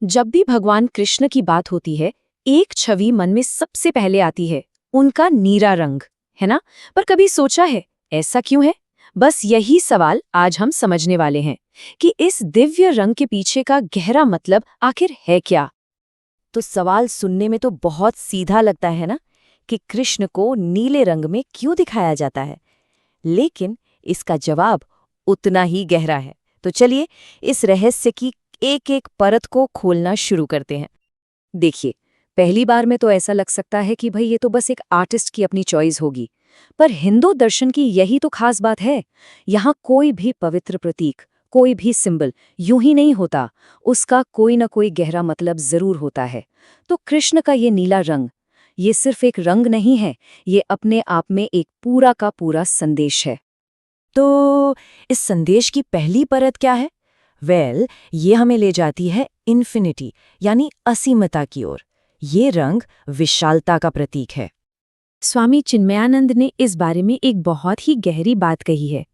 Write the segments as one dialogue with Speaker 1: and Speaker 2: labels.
Speaker 1: जब भी भगवान कृष्ण की बात होती है, एक छवि मन में सबसे पहले आती है, उनका नीला रंग, है ना? पर कभी सोचा है, ऐसा क्यों है? बस यही सवाल आज हम समझने वाले हैं कि इस दिव्य रंग के पीछे का गहरा मतलब आखिर है क्या?
Speaker 2: तो सवाल सुनने में तो बहुत सीधा लगता है ना कि कृष्ण को नीले रंग में क्यों दिखाया जाता है, लेकिन इसका जवाब उतना ही गहरा है। तो चलिए इस रहस्य की एक एक परत को खोलना शुरू करते हैं।
Speaker 1: देखिए, पहली बार में तो ऐसा लग सकता है कि भाई ये तो बस एक आर्टिस्ट की अपनी चॉइस होगी, पर हिंदू दर्शन की यही तो खास बात है। यहाँ कोई भी पवित्र प्रतीक, कोई भी सिंबल यूं ही नहीं होता, उसका कोई ना कोई गहरा मतलब जरूर होता है। तो कृष्ण का ये नीला रंग, ये सिर्फ एक रंग नहीं है, ये अपने आप में एक पूरा का पूरा संदेश है।
Speaker 2: तो इस संदेश की पहली परत क्या है? ये हमें ले जाती है इन्फिनिटी यानी असीमता की ओर। ये रंग विशालता का प्रतीक है।
Speaker 1: स्वामी चिन्मयानंद ने इस बारे में एक बहुत ही गहरी बात कही है।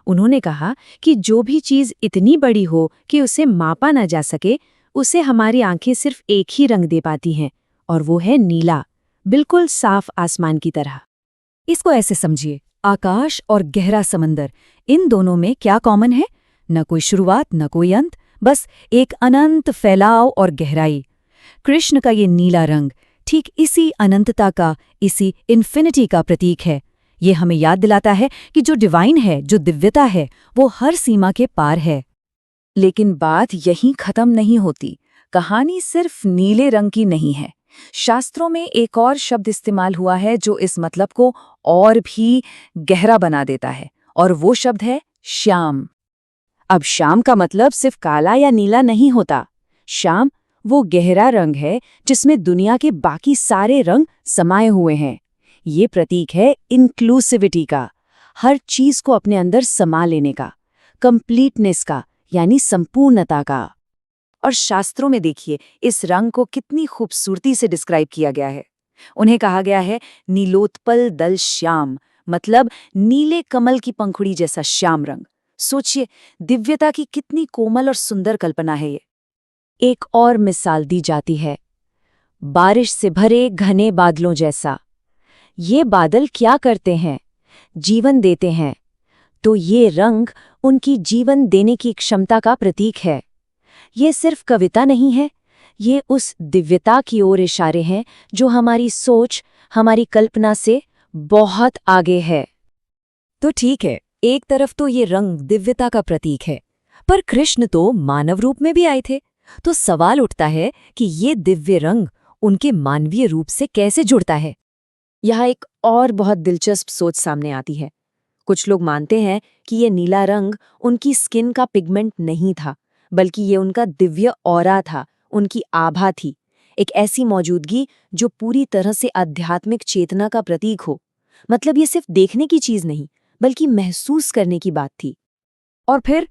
Speaker 1: उन्होंने कहा कि जो भी चीज इतनी बड़ी हो कि उसे मापा न जा सके, उसे हमारी आंखें सिर्फ एक ही रंग दे पाती हैं, और वो है नीला, बिल्कुल साफ आसमान की तरह।
Speaker 2: इसको ऐसे समझिए, आकाश और गहरा समंदर, इन दोनों में क्या कॉमन है? न कोई शुरुआत न कोई अंत, बस एक अनंत फैलाव और गहराई। कृष्ण का ये नीला रंग ठीक इसी अनंतता का, इसी इन्फिनिटी का प्रतीक है। ये हमें याद दिलाता है कि जो डिवाइन है, जो दिव्यता है, वो हर सीमा के पार है।
Speaker 1: लेकिन बात यहीं खत्म नहीं होती। कहानी सिर्फ नीले रंग की नहीं है। शास्त्रों में एक और शब्द इस्तेमाल हुआ है जो इस मतलब को और भी गहरा बना देता है, और वो शब्द है श्याम। अब श्याम का मतलब सिर्फ काला या नीला नहीं होता। श्याम वो गहरा रंग है जिसमें दुनिया के बाकी सारे रंग समाये हुए हैं। ये प्रतीक है इंक्लूसिविटी का, हर चीज को अपने अंदर समा लेने का, कंप्लीटनेस का, यानी संपूर्णता का। और शास्त्रों में देखिए इस रंग को कितनी खूबसूरती से डिस्क्राइब किया गया है। उन्हें कहा गया है नीलोत्पल दल श्याम, मतलब नीले कमल की पंखुड़ी जैसा श्याम रंग। सोचिए, दिव्यता की कितनी कोमल और सुंदर कल्पना है ये। एक और मिसाल दी जाती है, बारिश से भरे घने बादलों जैसा। ये बादल क्या करते हैं? जीवन देते हैं। तो ये रंग उनकी जीवन देने की क्षमता का प्रतीक है। ये सिर्फ कविता नहीं है, ये उस दिव्यता की ओर इशारे हैं जो हमारी सोच, हमारी कल्पना से बहुत आगे है।
Speaker 2: तो ठीक है, एक तरफ तो ये रंग दिव्यता का प्रतीक है, पर कृष्ण तो मानव रूप में भी आए थे। तो सवाल उठता है कि ये दिव्य रंग उनके मानवीय रूप से कैसे जुड़ता है।
Speaker 1: यहाँ एक और बहुत दिलचस्प सोच सामने आती है। कुछ लोग मानते हैं कि ये नीला रंग उनकी स्किन का पिगमेंट नहीं था, बल्कि ये उनका दिव्य ऑरा था, उनकी आभा थी, एक ऐसी मौजूदगी जो पूरी तरह से आध्यात्मिक चेतना का प्रतीक हो। मतलब ये सिर्फ देखने की चीज नहीं, बल्कि महसूस करने की बात थी।
Speaker 2: और फिर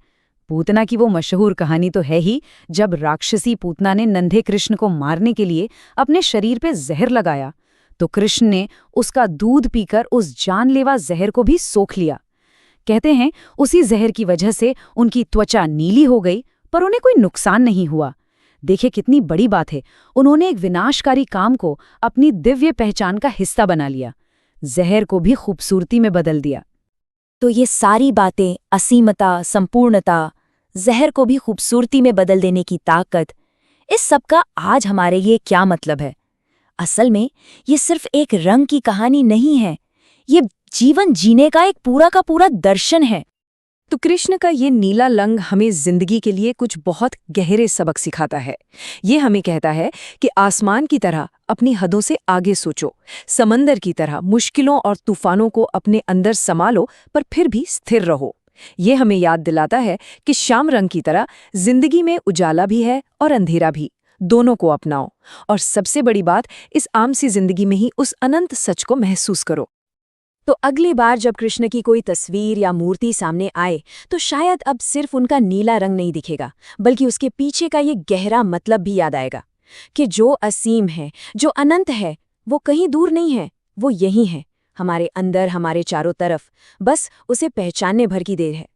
Speaker 2: पूतना की वो मशहूर कहानी तो है ही, जब राक्षसी पूतना ने नन्हे कृष्ण को मारने के लिए अपने शरीर पे जहर लगाया, तो कृष्ण ने उसका दूध पीकर उस जानलेवा जहर को भी सोख लिया। कहते हैं उसी जहर की वजह से उनकी त्वचा नीली हो गई, पर उन्हें कोई नुकसान नहीं हुआ। देखिए कितनी बड़ी बात है, उन्होंने एक विनाशकारी काम को अपनी दिव्य पहचान का हिस्सा बना लिया, जहर को भी खूबसूरती में बदल दिया।
Speaker 1: तो ये सारी बातें, असीमता, संपूर्णता, जहर को भी खूबसूरती में बदल देने की ताकत, इस सब का आज हमारे लिए क्या मतलब है? असल में ये सिर्फ एक रंग की कहानी नहीं है, ये जीवन जीने का एक पूरा का पूरा दर्शन है। तो कृष्ण का ये नीला रंग हमें जिंदगी के लिए कुछ बहुत गहरे सबक सिखाता है। ये हमें कहता है कि आसमान की तरह अपनी हदों से आगे सोचो, समंदर की तरह मुश्किलों और तूफानों को अपने अंदर समा लो, पर फिर भी स्थिर रहो। ये हमें याद दिलाता है कि श्याम रंग की तरह जिंदगी में उजाला भी है और अंधेरा भी, दोनों को अपनाओ। और सबसे बड़ी बात, इस आम सी जिंदगी में ही उस अनंत सच को महसूस करो। तो अगली बार जब कृष्ण की कोई तस्वीर या मूर्ति सामने आए, तो शायद अब सिर्फ उनका नीला रंग नहीं दिखेगा, बल्कि उसके पीछे का ये गहरा मतलब भी याद आएगा कि जो असीम है, जो अनंत है, वो कहीं दूर नहीं है, वो यही है, हमारे अंदर, हमारे चारों तरफ। बस उसे पहचानने भर की देर है।